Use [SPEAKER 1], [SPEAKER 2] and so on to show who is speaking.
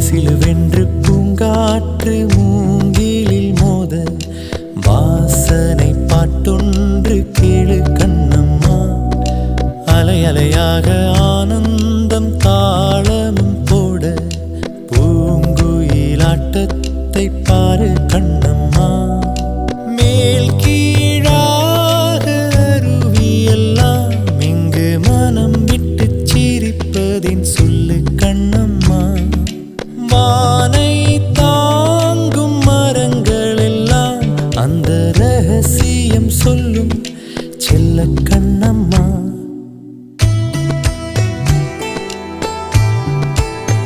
[SPEAKER 1] சிலுவென்று பூங்காற்று மூங்கிலில் மோத வாசனை பாட்டொன்று கேளு கண்ணம்மா. அலை அலையாக ஆனந்த